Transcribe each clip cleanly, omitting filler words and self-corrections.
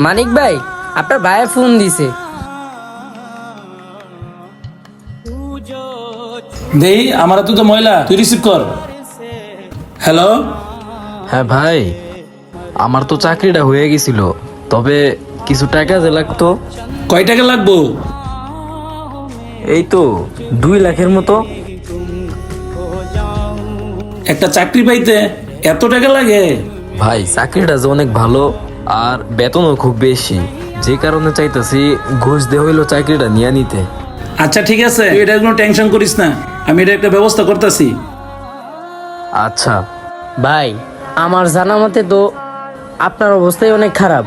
মানিক ভাই, আপনার ভাইয়ে ফোন দিছে। দেই আমার তো ময়লা, তুই রিসিভ কর। হ্যালো। হ্যাঁ ভাই, আমার তো চাকরিটা হয়ে গেছিল, তবে কিছু টাকা যে লাগতো। কয় টাকা লাগবো? এই তো 2 লাখের মতো। একটা চাকরি পাইতে এত টাকা লাগে? ভাই চাকরিটা যে অনেক ভালো আর বেতনও খুব বেশি, যে কারণে চাইতেছি ঘুষ দিয়ে হইলো চাকরিটা নিয়ে নিতে। আচ্ছা ঠিক আছে, তুই এটা কোনো টেনশন করিস না, আমি এটা একটা ব্যবস্থা করতেছি। আচ্ছা ভাই, আমার জানা মতে তো আপনার অবস্থাই অনেক খারাপ।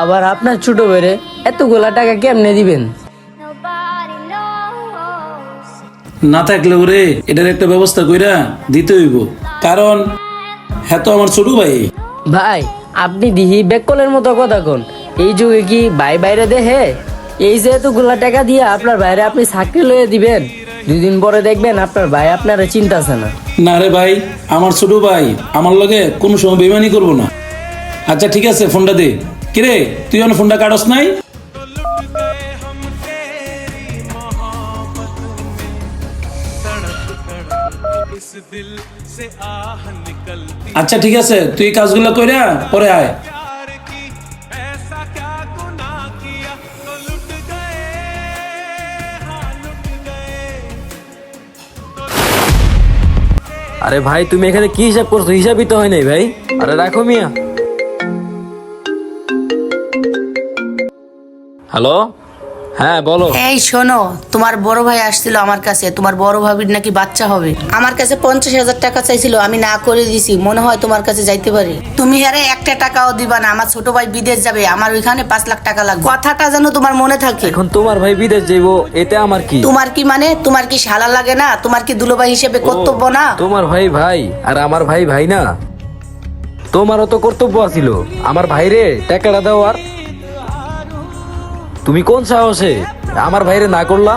আবার আপনার ছোট বেড়ে এতগুলা টাকা কেমনে দিবেন? না থাকলে ওরে এটার একটা ব্যবস্থা কইরা দিতে হইব, কারণ হ্যাঁ তো আমার ছোট ভাই। ভাই, আপনি দিহি বেকলের মতো কথা কোন। এই যুগে কি ভাই বাইরে দেহে? এই যে এতগুলা টাকা দিয়ে আপনার বাইরে আপনি চাকরি লয়ে দিবেন, 2 দিন পরে দেখবেন আপনার ভাই আপনারা চিন্তাছে না। না রে ভাই, আমার ছোট ভাই আমার লগে কোনো সময় বেমানি করবো না। আচ্ছা ঠিক আছে, ফোনটা দে। কিরে, তুই আমার ফোনটা কাটস নাই? আচ্ছা ঠিক আছে, তুই কাজগুলো কইরা পরে আয়। আরে ভাই, তুমি এখানে কি হিসাব করছো? হিসাবই তো হয় নাই ভাই। আরে রাখো মিয়া। হ্যালো, হ্যাঁ বলো। এই শোনো, তোমার বড় ভাই আসছিল আমার কাছে, তোমার বড় ভাবির নাকি বাচ্চা হবে। আমার কাছে 50,000 টাকা চাইছিল, আমি না করে দিছি। মনে হয় তোমার কাছে যাইতে পারি। তুমি হারে একটা টাকাও দিবা না। আমার ছোট ভাই বিদেশ যাবে, আমার ওইখানে 5 লাখ টাকা লাগবে। কথাটা যেন তোমার মনে থাকে। এখন তোমার ভাই বিদেশ যাইবো, এতে আমার কি? তোমার কি মানে? তোমার কি শালা লাগে না? তোমার কি দুলোভাই হিসেবে কর্তব্য না? তোমার ভাই ভাই আর আমার ভাই ভাই না? তোমারও তো কর্তব্য আছিল আমার ভাইরে টাকাটা দেওয়ার। তুমি কোন সাহসে আমার ভাইরে না করলা?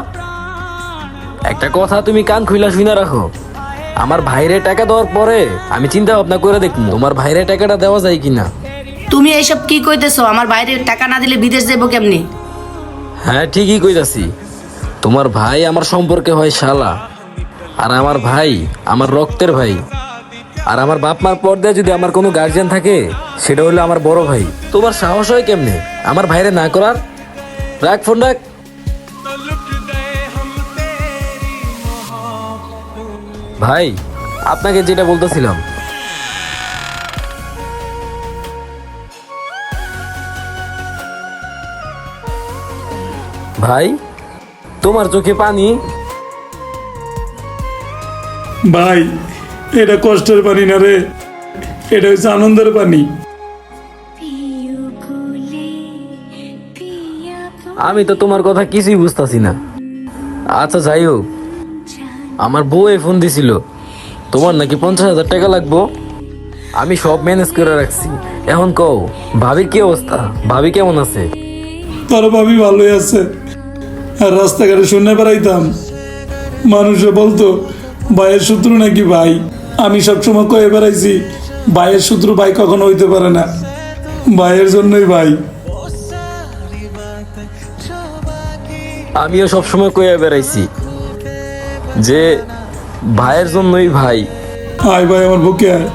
একটা কথা তুমি কান খুইলা শুনে রাখো, আমার ভাইরে টাকা দেওয়ার পরে আমি চিন্তা ভাবনা করে দেখবো তোমার ভাইরে টাকাটা দেওয়া যায় কিনা। তুমি এইসব কি কইতেছো? আমার বাইরে টাকা না দিলে বিদেশ যাবো কেমনি? হ্যাঁ ঠিকই কইতাছি, তোমার ভাই আমার সম্পর্কে হয় শালা, আর আমার ভাই আমার রক্তের ভাই। আর আমার বাপ মার পর্দায় যদি আমার কোনো গার্জিয়ান থাকে, সেটা হলো আমার বড় ভাই। তোমার সাহস হয় কেমনে আমার ভাইরে না করার? রাখ ফোন, রাখ। ভাই, আপনাকে যেটা বলতেছিলাম, ভাই তোমার চোখে পানি? ভাই, এটা কষ্টের পানি না রে, এটা হচ্ছে আনন্দের পানি। আমি তো তোমার কথা কিছুই বুঝতাছি না। আচ্ছা যাই হোক, আমার বউ ফোন দিছিল, তোমার নাকি 50,000 টাকা লাগবো। আমি সব ম্যানেজ করে রাখছি। এখন কও, ভাবির কি অবস্থা? ভাবি কেমন আছে? তোর ভাবি ভালোই আছে। আর রাস্তাঘাটে শুনে বেড়াইতাম, মানুষে বলতো ভাইয়ের শত্রু নাকি ভাই। আমি সবসময় কয়ে বেড়াইছি, ভাইয়ের শত্রু ভাই কখনো হইতে পারে না, ভাইয়ের জন্যই ভাই। আমিও সবসময় কইয়া বেড়াইছি যে ভাইয়ের জন্যই ভাই। আয় ভাই, আমার বুকে আয়।